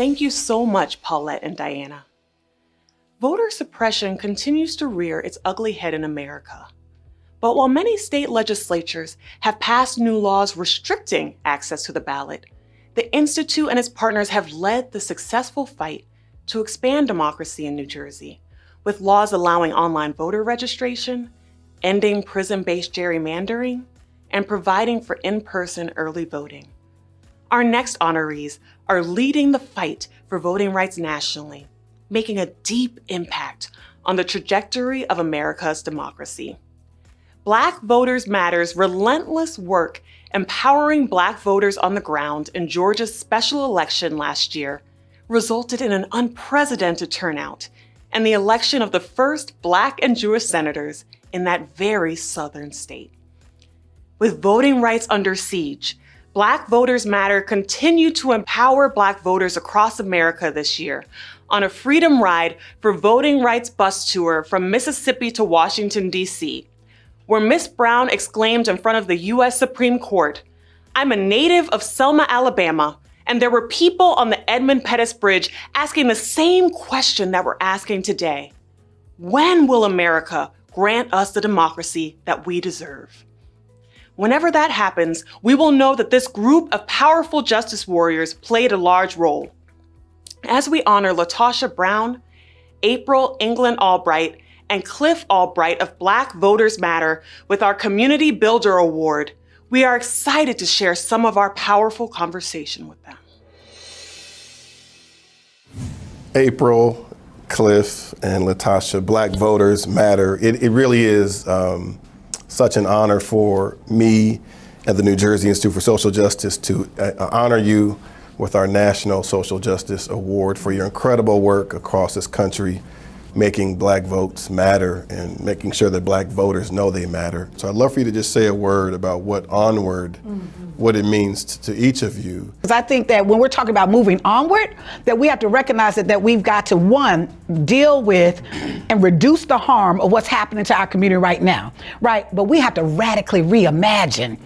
Thank you so much, Paulette and Diana. Voter suppression continues to rear its ugly head in America. But while many state legislatures have passed new laws restricting access to the ballot, the Institute and its partners have led the successful fight to expand democracy in New Jersey, with laws allowing online voter registration, ending prison-based gerrymandering, and providing for in-person early voting. Our next honorees are leading the fight for voting rights nationally, making a deep impact on the trajectory of America's democracy. Black Voters Matter's relentless work empowering Black voters on the ground in Georgia's special election last year resulted in an unprecedented turnout and the election of the first Black and Jewish senators in that very southern state. With voting rights under siege, Black Voters Matter continued to empower Black voters across America this year on a Freedom Ride for Voting Rights bus tour from Mississippi to Washington, D.C., where Miss Brown exclaimed in front of the U.S. Supreme Court, "I'm a native of Selma, Alabama, and there were people on the Edmund Pettus Bridge asking the same question that we're asking today. When will America grant us the democracy that we deserve?" Whenever that happens, we will know that this group of powerful justice warriors played a large role. As we honor LaTosha Brown, April England Albright, and Cliff Albright of Black Voters Matter with our Community Builder Award, we are excited to share some of our powerful conversation with them. April, Cliff, and LaTosha, Black Voters Matter. It really is such an honor for me and the New Jersey Institute for Social Justice to honor you with our National Social Justice Award for your incredible work across this country, making Black votes matter and making sure that Black voters know they matter. So I'd love for you to just say a word about what onward, what it means to each of you. Because I think that when we're talking about moving onward, that we have to recognize that we've got to, one, deal with and reduce the harm of what's happening to our community right now, right? But we have to radically reimagine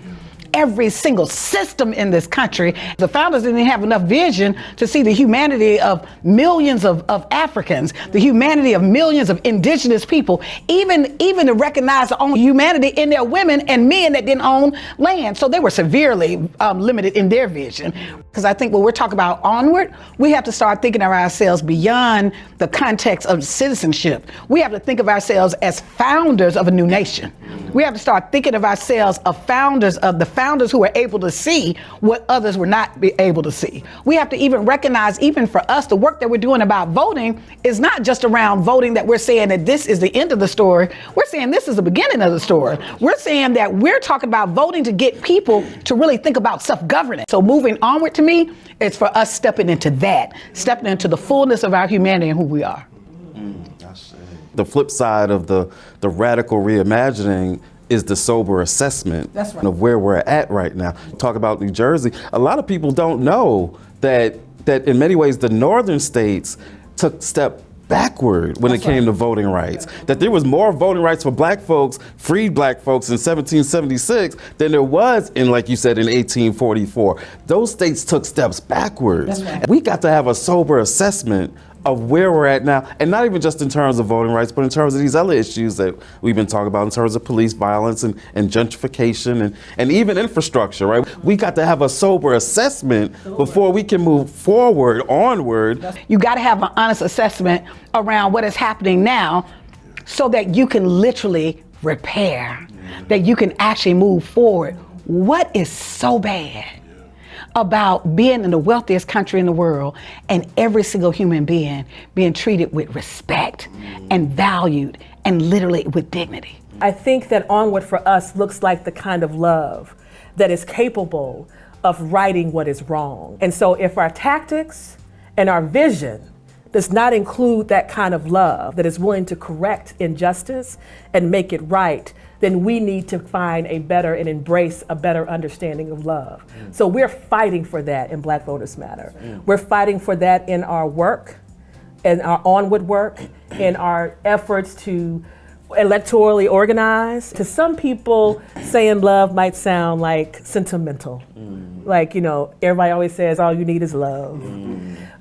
every single system in this country. The founders didn't have enough vision to see the humanity of millions of Africans, the humanity of millions of indigenous people, even to recognize the own humanity in their women and men that didn't own land. So they were severely limited in their vision. Because I think when we're talking about onward, we have to start thinking of ourselves beyond the context of citizenship. We have to think of ourselves as founders of a new nation. We have to start thinking of ourselves as founders who are able to see what others were not able to see. We have to even recognize, even for us, the work that we're doing about voting is not just around voting that we're saying that this is the end of the story. We're saying this is the beginning of the story. We're saying that we're talking about voting to get people to really think about self-governance. So moving onward to me, it's for us stepping into that, stepping into the fullness of our humanity and who we are. The flip side of the radical reimagining is the sober assessment of where we're at right now. Talk about New Jersey. A lot of people don't know that in many ways the northern states took step backward when it came to voting rights. That there was more voting rights for Black folks, freed Black folks in 1776 than there was in, like you said, in 1844. Those states took steps backwards. We got to have a sober assessment of where we're at now, and not even just in terms of voting rights, but in terms of these other issues that we've been talking about in terms of police violence and gentrification and even infrastructure, right? We got to have a sober assessment before we can move forward, onward. You got to have an honest assessment around what is happening now so that you can literally repair, that you can actually move forward. What is so bad about being in the wealthiest country in the world and every single human being being treated with respect and valued and literally with dignity? I think that onward for us looks like the kind of love that is capable of righting what is wrong. And so if our tactics and our vision does not include that kind of love that is willing to correct injustice and make it right, then we need to find a better and embrace a better understanding of love. So we're fighting for that in Black Voters Matter. We're fighting for that in our work, in our onward work, in our efforts to electorally organized. To some people, saying love might sound like sentimental. Like, everybody always says all you need is love.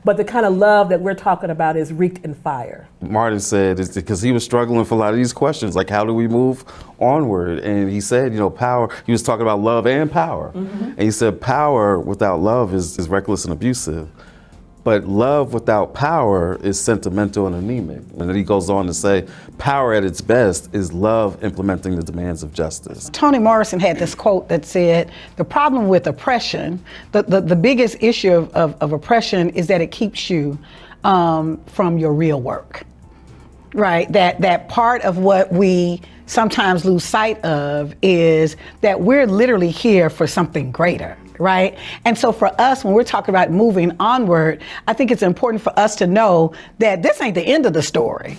But the kind of love that we're talking about is wreaked in fire. Martin said it's because he was struggling for a lot of these questions, like how do we move onward? And he said, power, he was talking about love and power. And he said power without love is reckless and abusive. But love without power is sentimental and anemic. And then he goes on to say, power at its best is love implementing the demands of justice. Toni Morrison had this quote that said, the problem with oppression, the biggest issue of oppression is that it keeps you from your real work, right? That part of what we sometimes lose sight of is that we're literally here for something greater. Right? And so for us, when we're talking about moving onward, I think it's important for us to know that this ain't the end of the story.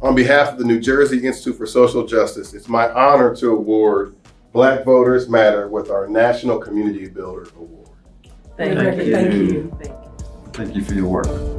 On behalf of the New Jersey Institute for Social Justice, it's my honor to award Black Voters Matter with our National Community Builder Award. Thank you. Thank you for your work.